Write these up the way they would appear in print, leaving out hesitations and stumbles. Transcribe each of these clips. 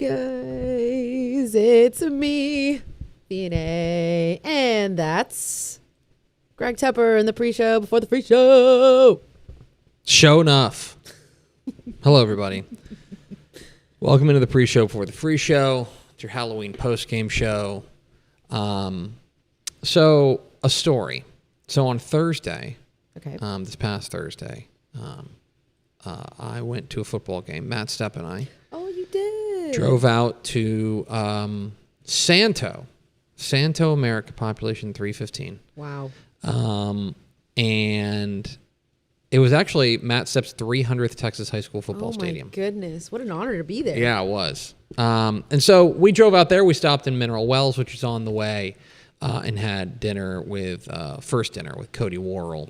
guys, it's me, Fiene, and that's Greg Tepper in the pre-show before the free show. Show enough. Hello, everybody. Welcome into the pre-show before the free show. It's your Halloween post-game show. So, a story. So, on Thursday, this past Thursday, I went to a football game. Matt Stepp and I. Oh, you did. Drove out to Santo, America, population 315. Wow. And it was actually Matt Stepp's 300th Texas high school football stadium. Oh, my goodness. What an honor to be there. Yeah, it was. And so we drove out there. We stopped in Mineral Wells, which was on the way, and had dinner with, first dinner with Cody Worrell,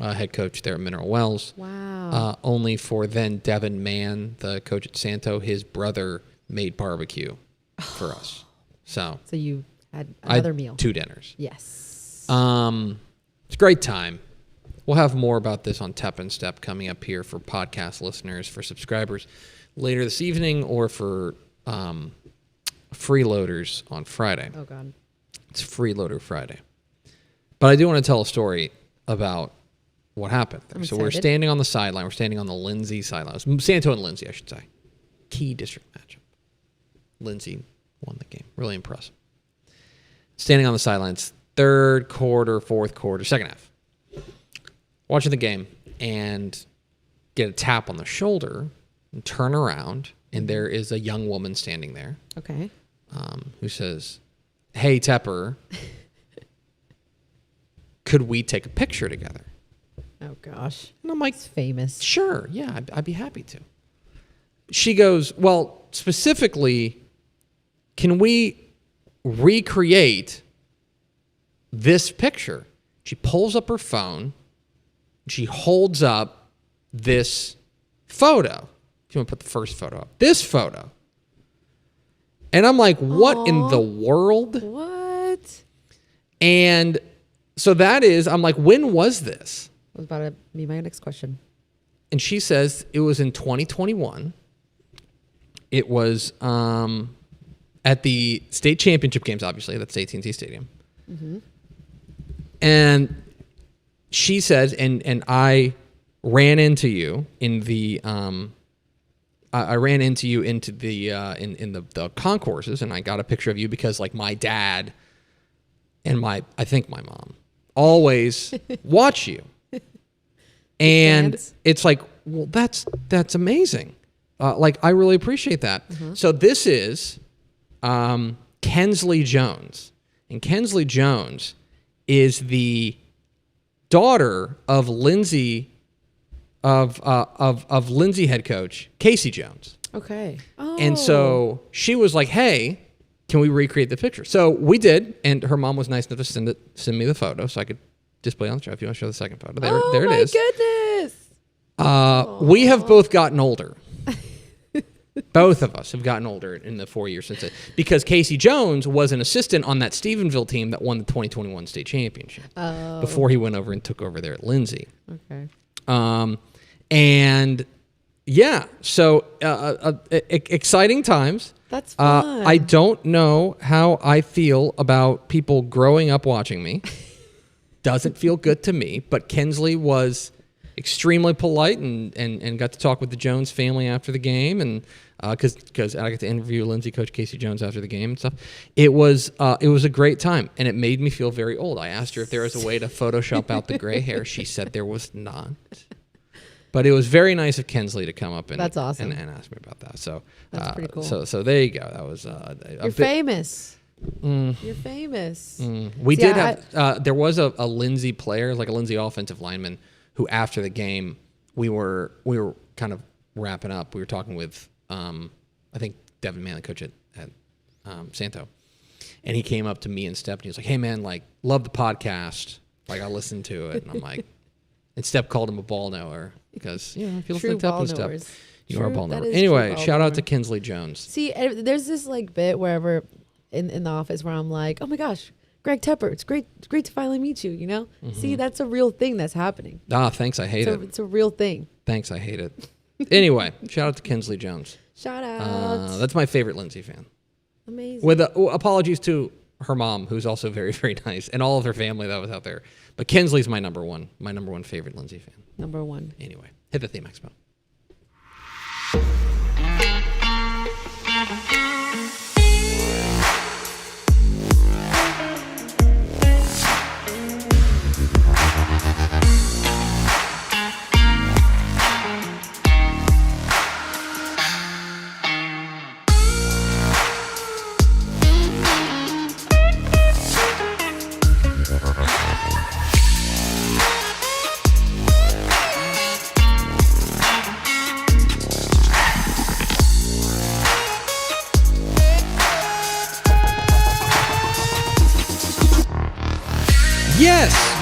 head coach there at Mineral Wells. Wow. Only for then Devin Mann, the coach at Santo, his brother made barbecue for us. So you had another meal. 2 dinners. Yes. It's a great time. We'll have more about this on Tep and Step coming up here for podcast listeners, for subscribers later this evening, or for freeloaders on Friday. Oh, God. It's Freeloader Friday. But I do want to tell a story about what happened there. So we're standing on the sideline. We're standing on the Lindsay sideline. Santo and Lindsay, I should say. Key district matchup. Lindsay won the game. Really impressive. Standing on the sidelines, third quarter, fourth quarter, second half. Watching the game and get a tap on the shoulder and turn around, and there is a young woman standing there. Okay. Who says, "Hey, Tepper, could we take a picture together?" Oh, gosh. And I'm like, it's famous. "Sure, yeah, I'd be happy to." She goes, "Well, specifically, can we recreate this picture?" She pulls up her phone. She holds up this photo. If you want to put the first photo up. This photo. And I'm like, what in the world? What? And so that is, I'm like, when was this? That was about to be my next question. And she says it was in 2021. It was at the state championship games, obviously. That's AT&T Stadium. Mm-hmm. And she says, and I ran into you in the I ran into you into the in the concourses, and I got a picture of you because like my dad and I think my mom always watch you. And it's like, well, that's amazing. Like, I really appreciate that. Mm-hmm. So this is Kensley Jones, and Kensley Jones is the daughter of Lindsay of Lindsay head coach Casey Jones. Okay. Oh. And so she was like, "Hey, can we recreate the picture?" So we did, and her mom was nice enough to send me the photo so I could display on the show. If you want to show the second photo, there it is. Oh my goodness! We have both gotten older. Both of us have gotten older in the 4 years since it, because Casey Jones was an assistant on that Stephenville team that won the 2021 state championship before he went over and took over there at Lindsay. Okay. And yeah, so exciting times. That's fun. I don't know how I feel about people growing up watching me. Doesn't feel good to me, but Kensley was extremely polite and got to talk with the Jones family after the game, and because I got to interview Lindsay coach Casey Jones after the game and stuff. It was a great time, and it made me feel very old. I asked her if there was a way to Photoshop out the gray hair. She said there was not. But it was very nice of Kensley to come up and that's awesome. and ask me about that. So that's pretty cool. So there you go. That was You're famous. You're famous. We did have there was a Lindsay player, like a Lindsay offensive lineman, who after the game we were kind of wrapping up. We were talking with I think Devin Mann, the coach at Santo, and he came up to me and Step and he was like, "Hey man, like love the podcast. Like I listened to it," and I'm like, and Step called him a ball knower because if you listen to Tep and Step, you are a ball knower. Anyway, shout out to Kensley Jones. See, there's this like bit wherever in the office where I'm like, oh my gosh, Greg Tepper, it's great to finally meet you, you know? Mm-hmm. See, that's a real thing that's happening. Thanks, I hate it. It's a real thing. Thanks, I hate it. Anyway, shout out to Kensley Jones. Shout out. That's my favorite Lindsay fan. Amazing. With apologies to her mom, who's also very, very nice, and all of her family that was out there. But Kinsley's my number one favorite Lindsay fan. Number one. Anyway, hit the theme expo.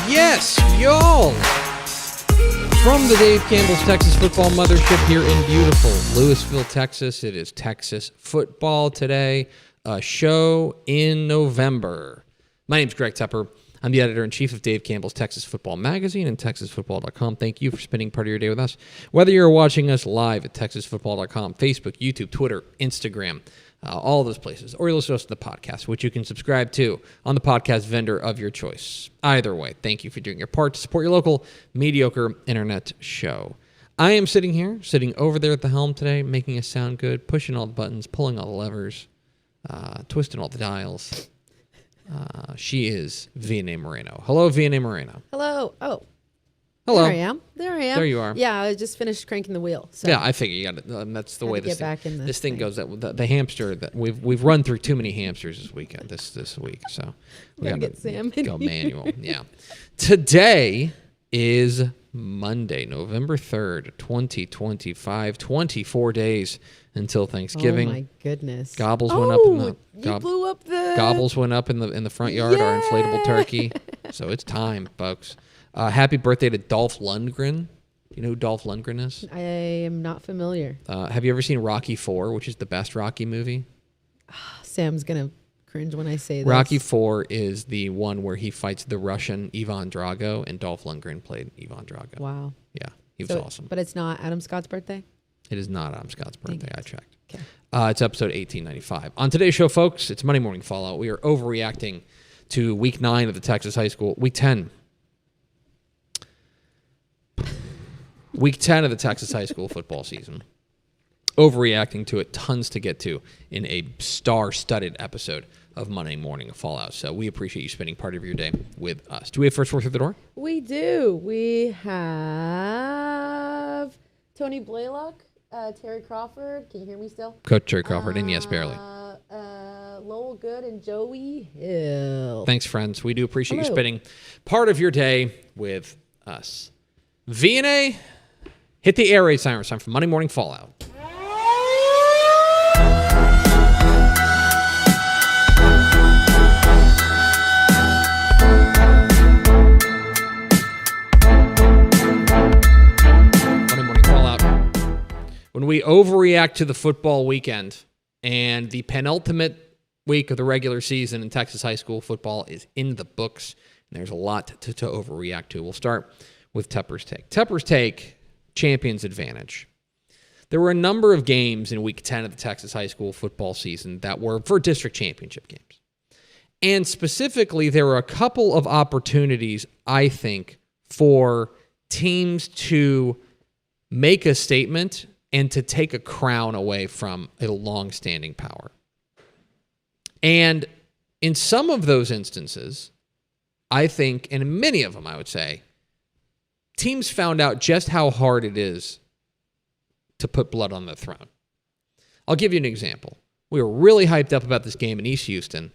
Yes, y'all. From the Dave Campbell's Texas Football Mothership here in beautiful Lewisville, Texas. It is Texas football today, a show in November. My name's Greg Tepper. I'm the editor-in-chief of Dave Campbell's Texas Football Magazine and TexasFootball.com. Thank you for spending part of your day with us. Whether you're watching us live at TexasFootball.com, Facebook, YouTube, Twitter, Instagram, all those places, or you listen to us to the podcast, which you can subscribe to on the podcast vendor of your choice. Either way, thank you for doing your part to support your local mediocre internet show. I am sitting over there at the helm today, making us sound good, pushing all the buttons, pulling all the levers, twisting all the dials. She is Vianney Moreno. Hello, Vianney Moreno. Hello. Oh. Hello. There I am. There you are. Yeah, I just finished cranking the wheel. So. Yeah, I figure you got it. That's the way this thing goes. That the hamster that we've run through too many hamsters this weekend. This week, so we gotta get Sam go manual. Yeah. Today is Monday, November 3rd, 2025. 24 days until Thanksgiving. Oh my goodness! Gobbles went up in the you blew up the gobbles went up in the front yard. Yay! Our inflatable turkey. So it's time, folks. Happy birthday to Dolph Lundgren. Do you know who Dolph Lundgren is? I am not familiar. Have you ever seen Rocky IV, which is the best Rocky movie? Sam's gonna cringe when I say this. Rocky IV is the one where he fights the Russian Ivan Drago, and Dolph Lundgren played Ivan Drago. Wow. Yeah, he was awesome. But it's not Adam Scott's birthday? It is not Adam Scott's birthday. I checked. Okay. It's episode 1895. On today's show, folks, it's Monday Morning Fallout. We are overreacting to Week 9 of the Texas High School. Week 10 of the Texas high school football season. Overreacting to it. Tons to get to in a star-studded episode of Monday Morning Fallout. So we appreciate you spending part of your day with us. Do we have first word through the door? We do. We have Tony Blaylock, Terry Crawford. Can you hear me still? Coach Terry Crawford, and yes, barely. Lowell Good and Joey Hill. Thanks, friends. We do appreciate you spending part of your day with us. Vianney, hit the air raid siren. It's time for Monday Morning Fallout. Monday Morning Fallout. When we overreact to the football weekend and the penultimate week of the regular season in Texas high school football is in the books, and there's a lot to overreact to. We'll start with Tepper's Take. Tepper's Take, Champions Advantage. There were a number of games in Week 10 of the Texas high school football season that were for district championship games. And specifically, there were a couple of opportunities, I think, for teams to make a statement and to take a crown away from a long-standing power. And in some of those instances, I think, and in many of them, I would say, teams found out just how hard it is to put blood on the throne. I'll give you an example. We were really hyped up about this game in East Houston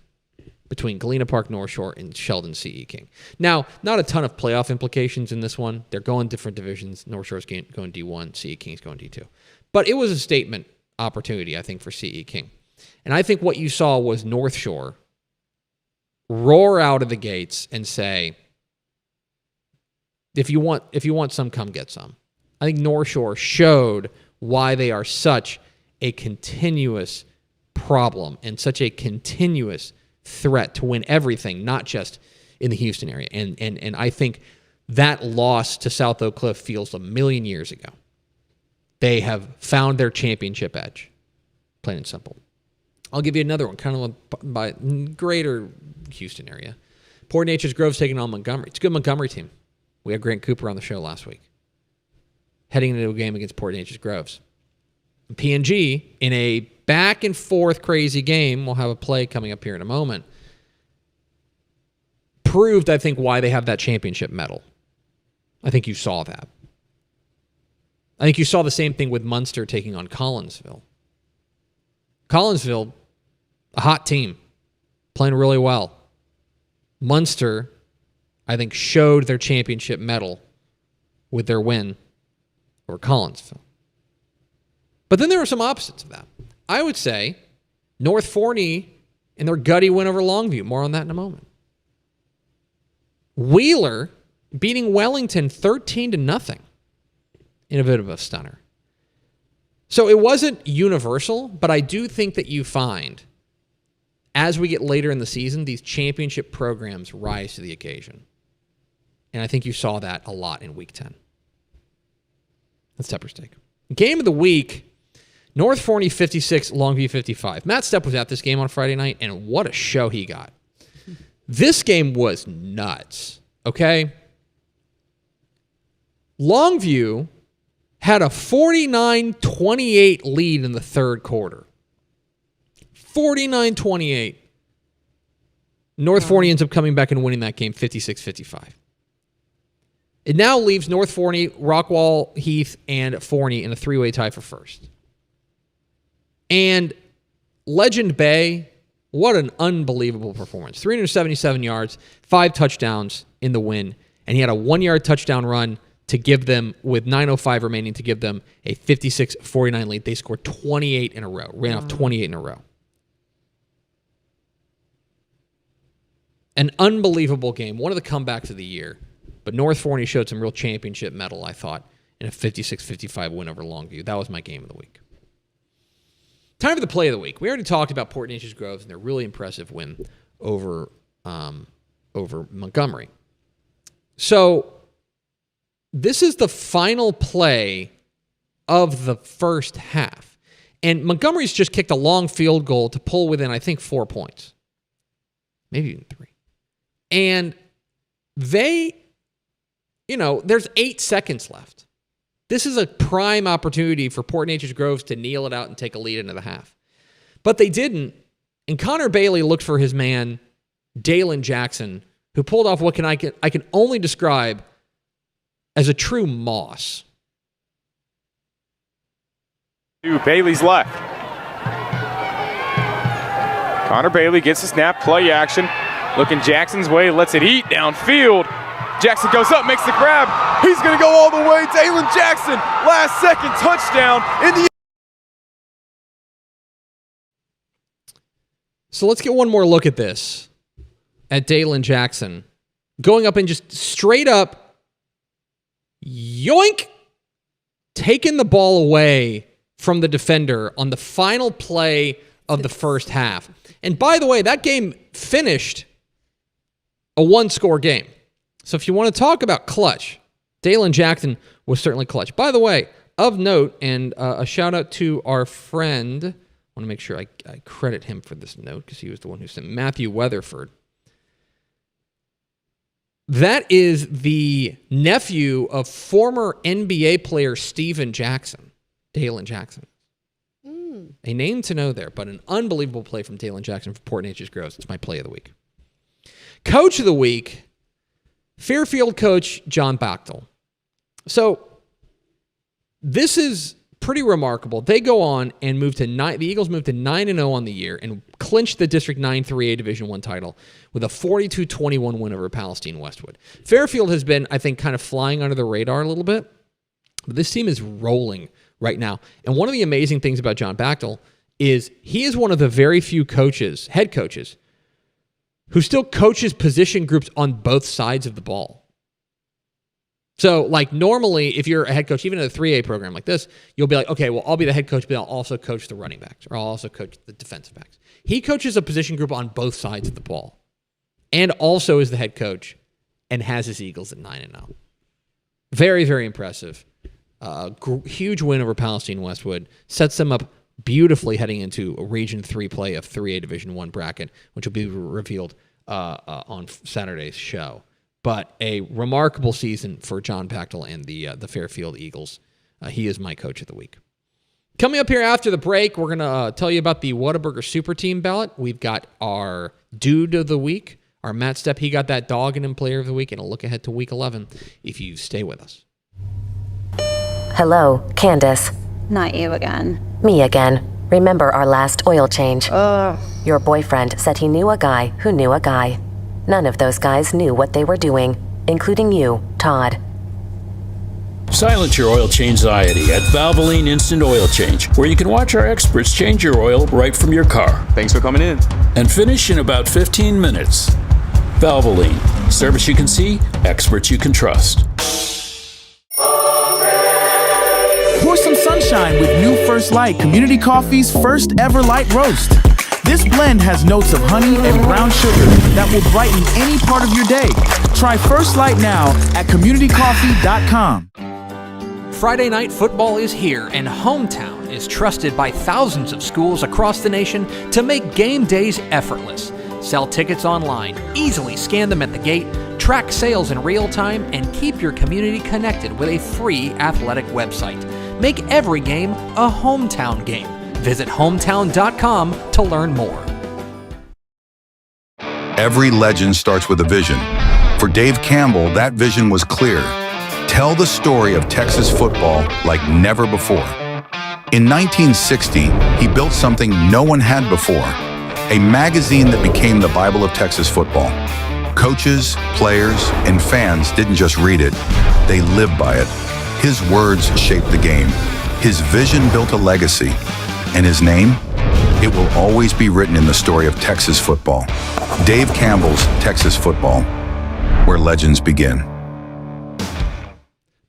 between Galena Park North Shore and Sheldon C.E. King. Now, not a ton of playoff implications in this one. They're going different divisions. North Shore's going D1, C.E. King's going D2. But it was a statement opportunity, I think, for C.E. King. And I think what you saw was North Shore roar out of the gates and say, if you want some, come get some. I think North Shore showed why they are such a continuous problem and such a continuous threat to win everything, not just in the Houston area. And I think that loss to South Oak Cliff feels a million years ago. They have found their championship edge. plain and simple. I'll give you another one, kind of by greater Houston area. Port Neches Grove's taking on Montgomery. It's a good Montgomery team. We had Grant Cooper on the show last week, heading into a game against Port Neches Groves. PNG, in a back and forth crazy game, we'll have a play coming up here in a moment, proved, I think, why they have that championship medal. I think you saw that. I think you saw the same thing with Munster taking on Collinsville. Collinsville, a hot team, playing really well. Munster, I think, showed their championship medal with their win over Collinsville. But then there were some opposites of that. I would say North Forney and their gutty win over Longview. More on that in a moment. Wheeler beating Wellington 13-0 in a bit of a stunner. So it wasn't universal, but I do think that you find, as we get later in the season, these championship programs rise to the occasion. And I think you saw that a lot in Week 10. That's Tepper's take. Game of the week, North Forney 56, Longview 55. Matt Stepp was at this game on Friday night, and what a show he got. This game was nuts, okay? Longview had a 49-28 lead in the third quarter. 49-28. North Forney ends up coming back and winning that game 56-55. It now leaves North Forney, Rockwall, Heath, and Forney in a three-way tie for first. And Legend Bay, what an unbelievable performance. 377 yards, 5 touchdowns in the win, and he had a 1-yard touchdown run to give them, with 9:05 remaining, to give them a 56-49 lead. They scored 28 in a row, ran off 28 in a row. An unbelievable game, one of the comebacks of the year. But North Forney showed some real championship mettle, I thought, in a 56-55 win over Longview. That was my game of the week. Time for the play of the week. We already talked about Port Neches Groves and their really impressive win over Montgomery. So this is the final play of the first half. And Montgomery's just kicked a long field goal to pull within, I think, 4 points. Maybe even 3. And they, there's 8 seconds left. This is a prime opportunity for Port Neches Groves to kneel it out and take a lead into the half. But they didn't. And Connor Bailey looked for his man, Dalen Jackson, who pulled off what I can only describe as a true moss. To Bailey's left. Connor Bailey gets the snap, play action. Looking Jackson's way, lets it eat downfield. Jackson goes up, makes the grab. He's going to go all the way. Dalen Jackson, last second touchdown in the. So let's get one more look at this. At Dalen Jackson. Going up and just straight up, yoink, taking the ball away from the defender on the final play of the first half. And by the way, that game finished a 1-score game. So if you want to talk about clutch, Dalen Jackson was certainly clutch. By the way, of note, and a shout out to our friend, I want to make sure I credit him for this note because he was the one who sent Matthew Weatherford. That is the nephew of former NBA player Steven Jackson, Dalen Jackson. A name to know there, but an unbelievable play from Dalen Jackson for Port Neches Groves. It's my play of the week. Coach of the week, Fairfield coach John Bachtel. So this is pretty remarkable. They go on and move to 9. The Eagles moved to 9-0 on the year and clinched the District 9 3A Division I title with a 42-21 win over Palestine Westwood. Fairfield has been, I think, kind of flying under the radar a little bit, but this team is rolling right now. And one of the amazing things about John Bachtel is he is one of the very few coaches, head coaches, who still coaches position groups on both sides of the ball. So, like, normally, if you're a head coach, even in a 3A program like this, you'll be like, okay, well, I'll be the head coach, but I'll also coach the running backs, or I'll also coach the defensive backs. He coaches a position group on both sides of the ball, and also is the head coach, and has his Eagles at 9-0. Very, very impressive. Huge win over Palestine Westwood. Sets them up beautifully heading into a Region 3 play of 3A Division 1 bracket, which will be revealed on Saturday's show. But a remarkable season for John Pachtel and the Fairfield Eagles. He is my coach of the week. Coming up here after the break, we're going to tell you about the Whataburger Super Team ballot. We've got our Dude of the Week, our Matt Stepp. He got that dog in him Player of the Week, and a look ahead to Week 11 if you stay with us. Hello, Candace. Not you again. Me again. Remember our last oil change? Your boyfriend said he knew a guy who knew a guy. None of those guys knew what they were doing, including you, Todd. Silence your oil change anxiety at Valvoline Instant Oil Change, where you can watch our experts change your oil right from your car. Thanks for coming in. And finish in about 15 minutes. Valvoline. Service you can see, experts you can trust. Pour some sunshine with new First Light Community Coffee's first ever light roast. This blend has notes of honey and brown sugar that will brighten any part of your day. Try First Light now at communitycoffee.com. Friday night football is here, and Hometown is trusted by thousands of schools across the nation to make game days effortless. Sell tickets online, easily scan them at the gate, track sales in real time, and keep your community connected with a free athletic website. Make every game a Hometown game. Visit hometown.com to learn more. Every legend starts with a vision. For Dave Campbell, that vision was clear. Tell the story of Texas football like never before. In 1960, he built something no one had before, a magazine that became the Bible of Texas football. Coaches, players, and fans didn't just read it, they lived by it. His words shaped the game. His vision built a legacy. And his name? It will always be written in the story of Texas football. Dave Campbell's Texas Football, where legends begin.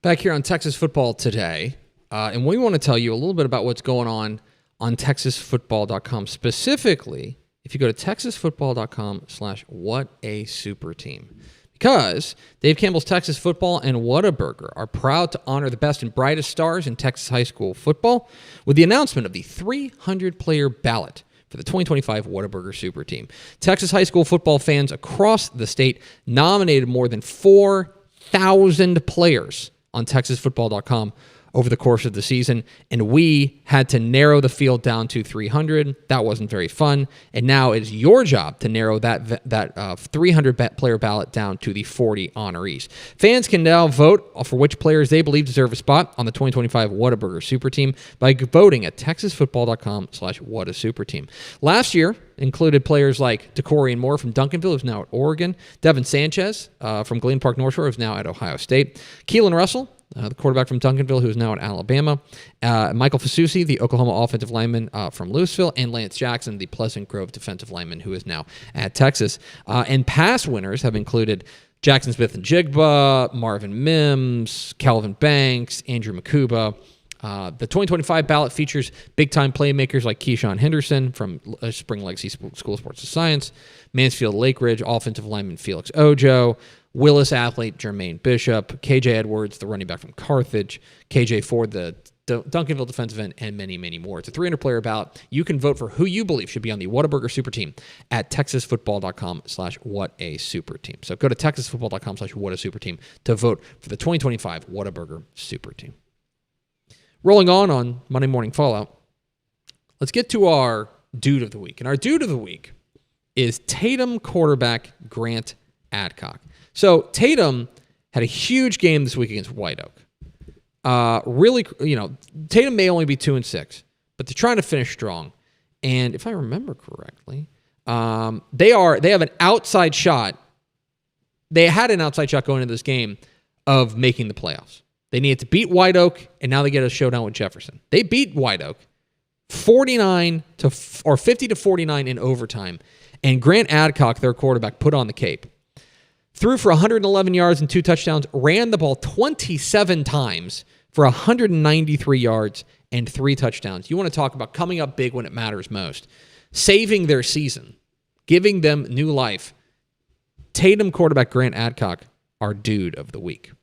Back here on Texas Football Today, and we want to tell you a little bit about what's going on TexasFootball.com. Specifically, if you go to TexasFootball.com/whatasuperteam. Because Dave Campbell's Texas Football and Whataburger are proud to honor the best and brightest stars in Texas high school football with the announcement of the 300-player ballot for the 2025 Whataburger Super Team. Texas high school football fans across the state nominated more than 4,000 players on TexasFootball.com over the course of the season, and we had to narrow the field down to 300. That wasn't very fun, and now it's your job to narrow that 300-player ballot down to the 40 honorees. Fans can now vote for which players they believe deserve a spot on the 2025 Whataburger Super Team by voting at TexasFootball.com/whatasuperteam. Last year included players like DeCorian Moore from Duncanville, who's now at Oregon, Devin Sanchez from Glen Park North Shore, who's now at Ohio State, Keelan Russell, the quarterback from Duncanville, who is now at Alabama, Michael Fasusi, the Oklahoma offensive lineman from Louisville, and Lance Jackson, the Pleasant Grove defensive lineman, who is now at Texas. And past winners have included Jackson Smith and Jigba, Marvin Mims, Calvin Banks, Andrew Makuba. The 2025 ballot features big-time playmakers like Keyshawn Henderson from Spring Legacy School of Sports and Science, Mansfield Lake Ridge offensive lineman Felix Ojo, Willis athlete Jermaine Bishop, KJ Edwards, the running back from Carthage, KJ Ford, the Duncanville defensive end, and many, many more. It's a 300-player ballot. You can vote for who you believe should be on the Whataburger Super Team at TexasFootball.com/whatasuperteam. So go to TexasFootball.com/whatasuperteam to vote for the 2025 Whataburger Super Team. Rolling on Monday Morning Fallout, let's get to our Dude of the Week. And our Dude of the Week is Tatum quarterback Grant Adcock. So Tatum had a huge game this week against White Oak. Really, Tatum may only be 2-6, but they're trying to finish strong. And if I remember correctly, they have an outside shot. They had an outside shot going into this game of making the playoffs. They needed to beat White Oak, and now they get a showdown with Jefferson. They beat White Oak 50-49 in overtime, and Grant Adcock, their quarterback, put on the cape. Threw for 111 yards and 2 touchdowns, ran the ball 27 times for 193 yards and 3 touchdowns. You want to talk about coming up big when it matters most. Saving their season, giving them new life. Tatum quarterback Grant Adcock, our Dude of the Week.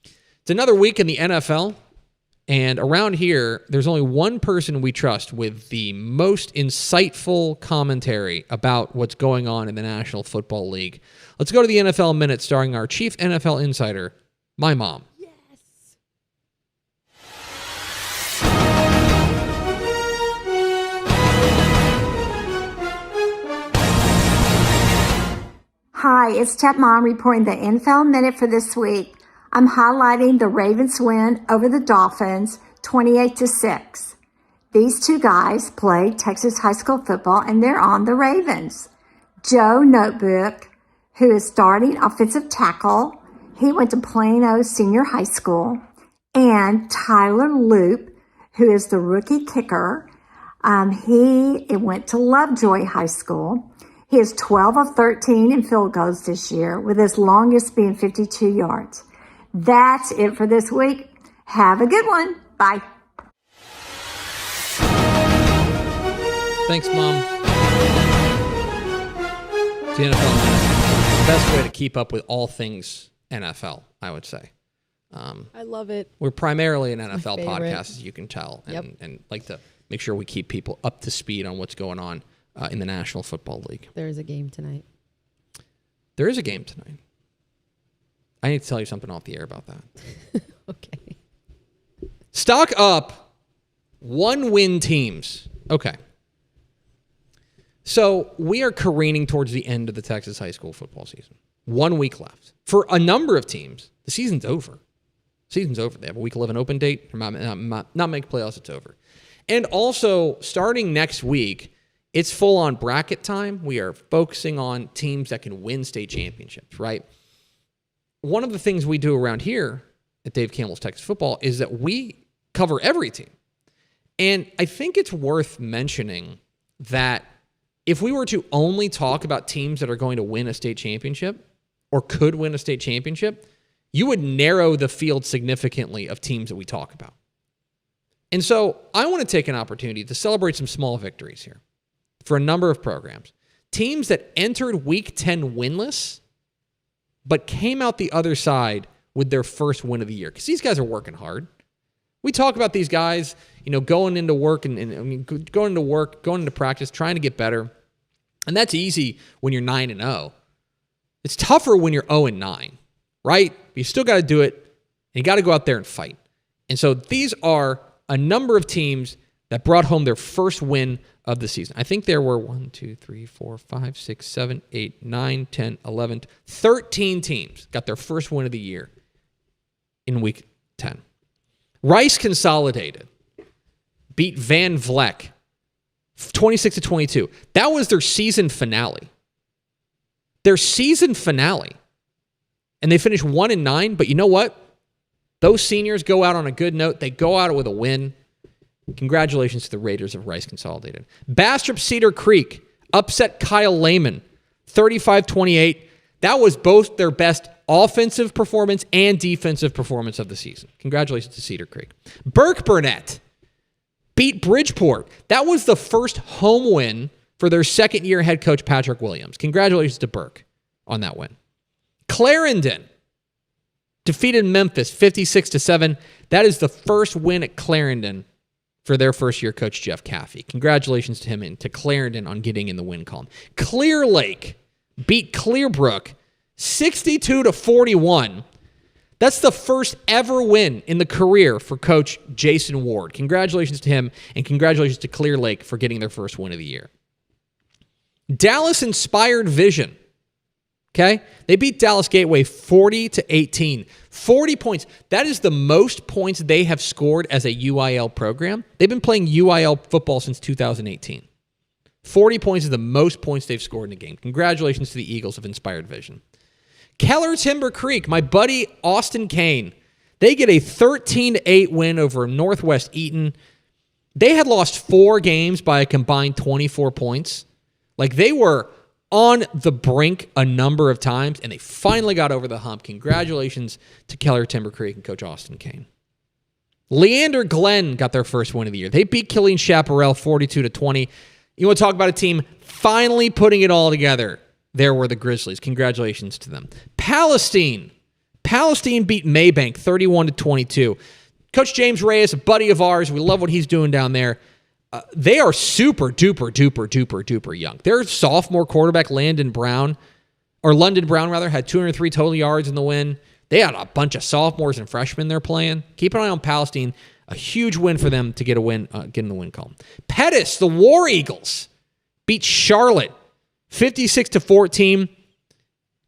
It's another week in the NFL, And around here, there's only one person we trust with the most insightful commentary about what's going on in the National Football League. Let's go to the NFL Minute, starring our chief NFL insider, my mom. Hi, it's Tep Mom reporting the NFL Minute for this week. I'm highlighting the Ravens win over the Dolphins, 28-6. These two guys played Texas high school football, and they're on the Ravens. Joe Notebook, who is starting offensive tackle, he went to Plano Senior High School, and Tyler Loop, who is the rookie kicker, he went to Lovejoy High School. He is 12 of 13 in field goals this year, with his longest being 52 yards. That's it for this week. Have a good one. Bye. Thanks, Mom. It's the NFL Minute. The best way to keep up with all things NFL, I would say. I love it. We're primarily an NFL podcast, as you can tell, and, Yep. and like to make sure we keep people up to speed on what's going on in the National Football League. There is a game tonight. There is a game tonight. I need to tell you something off the air about that. Okay. Stock up 1-win teams. Okay. So we are careening towards the end of the Texas high school football season. 1 week left. For a number of teams, the season's over. Season's over. They have a week 11 open date. Not make playoffs, it's over. And also, starting next week, it's full-on bracket time. We are focusing on teams that can win state championships, right? One of the things we do around here at Dave Campbell's Texas Football is that we cover every team. And I think it's worth mentioning that if we were to only talk about teams that are going to win a state championship or could win a state championship, you would narrow the field significantly of teams that we talk about. And so I want to take an opportunity to celebrate some small victories here for a number of programs. Teams that entered Week 10 winless, but came out the other side with their first win of the year. Because these guys are working hard. We talk about these guys, going into work going into practice, trying to get better. And that's easy when you're 9-0. It's tougher when you're 0-9, right? But you still got to do it, and you got to go out there and fight. And so these are a number of teams that brought home their first win of the season. I think there were 1, 2, 3, 4, 5, 6, 7, 8, 9, 10, 11, 13 teams got their first win of the year in Week 10. Rice Consolidated beat Van Vleck 26-22. That was their season finale. And they finished 1-9, but you know what? Those seniors go out on a good note. They go out with a win. Congratulations to the Raiders of Rice Consolidated. Bastrop Cedar Creek upset Kyle Lehman 35-28. That was both their best offensive performance and defensive performance of the season. Congratulations to Cedar Creek. Burke Burnett beat Bridgeport. That was the first home win for their second-year head coach, Patrick Williams. Congratulations to Burke on that win. Clarendon defeated Memphis 56-7. That is the first win at Clarendon for their first-year coach, Jeff Caffey. Congratulations to him and to Clarendon on getting in the win column. Clear Lake beat Clearbrook 62-41. That's the first ever win in the career for Coach Jason Ward. Congratulations to him, and congratulations to Clear Lake for getting their first win of the year. Dallas Inspired Vision. Okay? They beat Dallas Gateway 40-18. 40 points. That is the most points they have scored as a UIL program. They've been playing UIL football since 2018. 40 points is the most points they've scored in a game. Congratulations to the Eagles of Inspired Vision. Keller Timber Creek, my buddy Austin Kane. They get a 13-8 win over Northwest Eaton. They had lost 4 games by a combined 24 points. Like, they were on the brink a number of times, and they finally got over the hump. Congratulations to Keller Timber Creek and Coach Austin Kane. Leander Glen got their first win of the year. They beat Killeen Chaparral 42-20. You want to talk about a team finally putting it all together? There were the Grizzlies. Congratulations to them. Palestine beat Maybank 31-22. Coach James Reyes, a buddy of ours. We love what he's doing down there. They are super duper young. Their sophomore quarterback, London Brown, had 203 total yards in the win. They had a bunch of sophomores and freshmen they're playing. Keep an eye on Palestine. A huge win for them to get in the win column. Pettis, the War Eagles, beat Charlotte 56-14.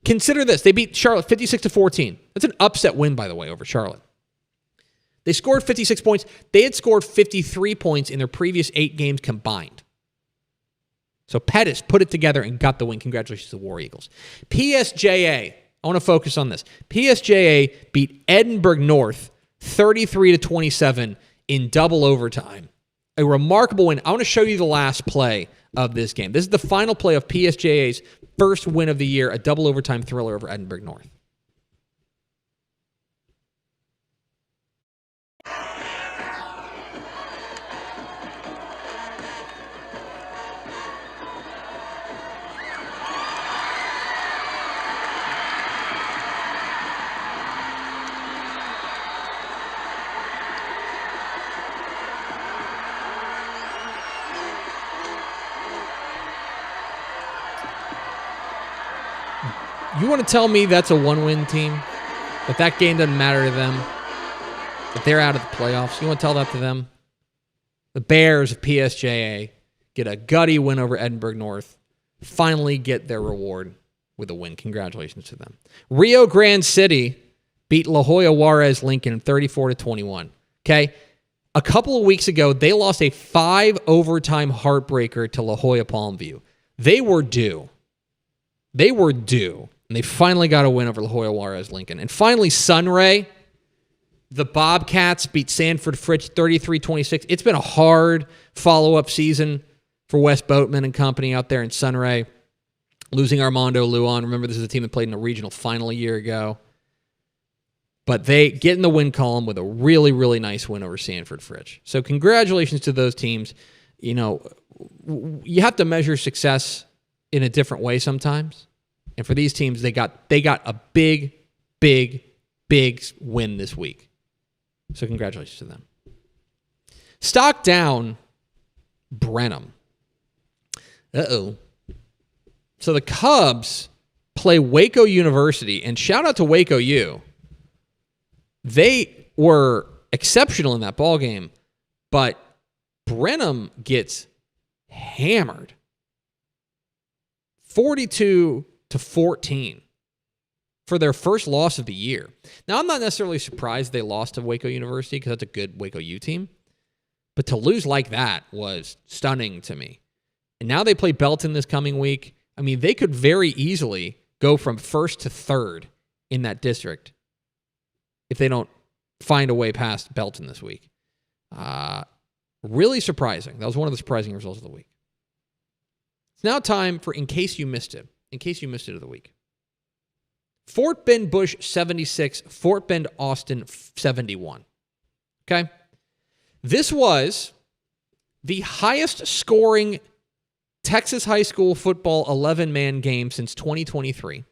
Consider this. They beat Charlotte 56-14. That's an upset win, by the way, over Charlotte. They scored 56 points. They had scored 53 points in their previous 8 games combined. So Pettis put it together and got the win. Congratulations to the War Eagles. PSJA, I want to focus on this. PSJA beat Edinburgh North 33-27 in double overtime. A remarkable win. I want to show you the last play of this game. This is the final play of PSJA's first win of the year, a double overtime thriller over Edinburgh North. You want to tell me that's a one-win team? That game doesn't matter to them? That they're out of the playoffs? You want to tell that to them? The Bears of PSJA get a gutty win over Edinburgh North. Finally get their reward with a win. Congratulations to them. Rio Grande City beat La Jolla Juarez Lincoln 34-21. Okay? A couple of weeks ago, they lost a 5-overtime heartbreaker to La Jolla Palmview. They were due. And they finally got a win over La Jolla Juarez Lincoln. And finally, Sunray, the Bobcats beat Sanford Fritz 33-26. It's been a hard follow-up season for Wes Boatman and company out there in Sunray. Losing Armando Luan. Remember, this is a team that played in a regional final a year ago. But they get in the win column with a really, really nice win over Sanford Fritz. So congratulations to those teams. You know, you have to measure success in a different way sometimes. And for these teams, they got a big win this week. So congratulations to them. Stock down, Brenham. Uh-oh. So the Cubs play Waco University, and shout out to Waco U. They were exceptional in that ball game, but Brenham gets hammered. 42-14 for their first loss of the year. Now, I'm not necessarily surprised they lost to Waco University because that's a good Waco U team. But to lose like that was stunning to me. And now they play Belton this coming week. I mean, they could very easily go from first to third in that district if they don't find a way past Belton this week. Really surprising. That was one of the surprising results of the week. It's now time for In Case You Missed It. In Case You Missed It of the week. Fort Bend Bush 76, Fort Bend Austin 71. Okay? This was the highest scoring Texas high school football 11-man game since 2023.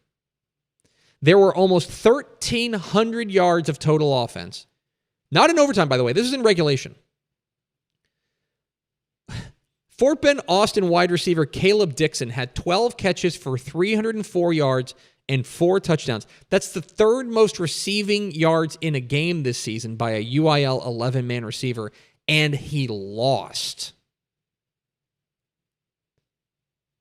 There were almost 1,300 yards of total offense. Not in overtime, by the way. This is in regulation. Fort Bend Austin wide receiver Caleb Dixon had 12 catches for 304 yards and 4 touchdowns. That's the third most receiving yards in a game this season by a UIL 11-man receiver, and he lost.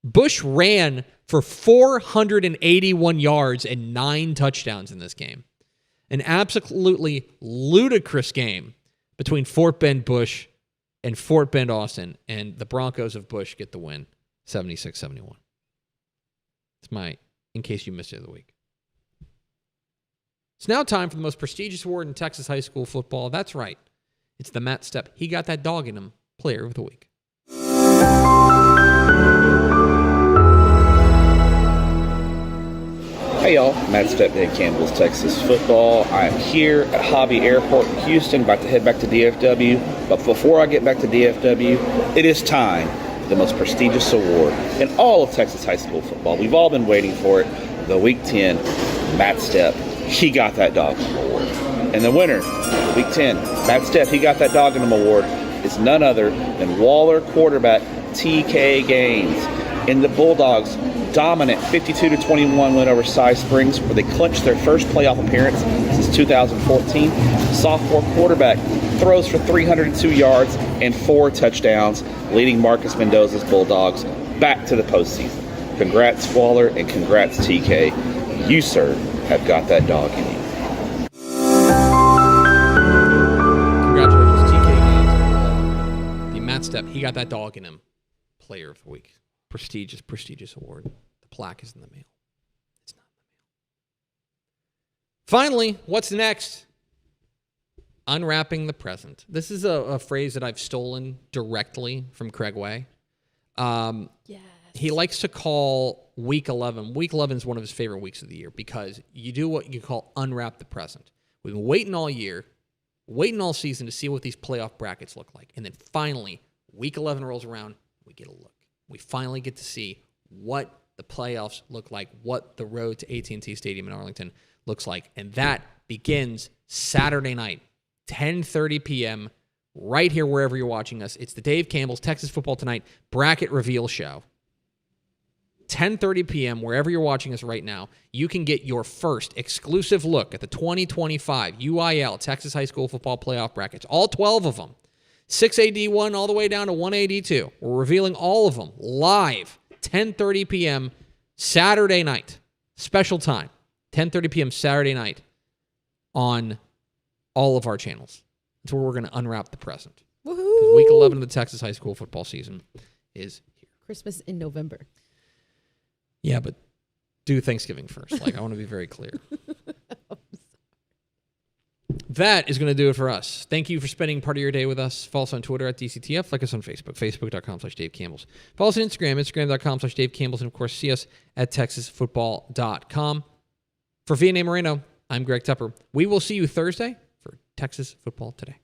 Bush ran for 481 yards and 9 touchdowns in this game. An absolutely ludicrous game between Fort Bend Bush and Fort Bend Austin, and the Broncos of Bush get the win, 76-71. It's my In Case You Missed It of the week. It's now time for the most prestigious award in Texas high school football. That's right. It's the Matt Stepp, He Got That Dog in Him, Player of the Week. Hey y'all, Matt Stepp, Dave Campbell's Texas Football. I am here at Hobby Airport in Houston, about to head back to DFW. But before I get back to DFW, it is time for the most prestigious award in all of Texas high school football. We've all been waiting for it. The Week 10 Matt Stepp, He Got That Dog Award. And the winner, Week 10, Matt Stepp, he got that Dog in Him award, is none other than Waller quarterback TK Gaines. And the Bulldogs, dominant 52-21 win over Cy Springs, where they clinched their first playoff appearance since 2014. Sophomore quarterback throws for 302 yards and 4 touchdowns, leading Marcus Mendoza's Bulldogs back to the postseason. Congrats, Waller, and congrats, TK. You, sir, have got that dog in you. Congratulations, TK Gaines. The Matt Stepp, he got that dog in him. Player of the Week. Prestigious award. The plaque is in the mail. It's not in the mail. Finally, what's next? Unwrapping the present. This is a phrase that I've stolen directly from Craig Way. Yes. He likes to call Week 11. Week 11 is one of his favorite weeks of the year because you do what you call unwrap the present. We've been waiting all year, waiting all season to see what these playoff brackets look like. And then finally, Week 11 rolls around, we get a look. We finally get to see what the playoffs look like, what the road to AT&T Stadium in Arlington looks like. And that begins Saturday night, 10:30 p.m., right here wherever you're watching us. It's the Dave Campbell's Texas Football Tonight Bracket Reveal Show. 10:30 p.m., wherever you're watching us right now, you can get your first exclusive look at the 2025 UIL Texas High School Football Playoff Brackets, all 12 of them. 6AD1 all the way down to 1AD2. We're revealing all of them live, 10:30 p.m. Saturday night. Special time, 10:30 p.m. Saturday night on all of our channels. That's where we're going to unwrap the present. Woohoo! Week 11 of the Texas high school football season is here. Christmas in November. Yeah, but do Thanksgiving first. I want to be very clear. That is going to do it for us. Thank you for spending part of your day with us. Follow us on Twitter at DCTF. Like us on Facebook, facebook.com/Dave Campbells. Follow us on Instagram, instagram.com/Dave Campbells. And, of course, see us at texasfootball.com. For Vianney Moreno, I'm Greg Tepper. We will see you Thursday for Texas Football Today.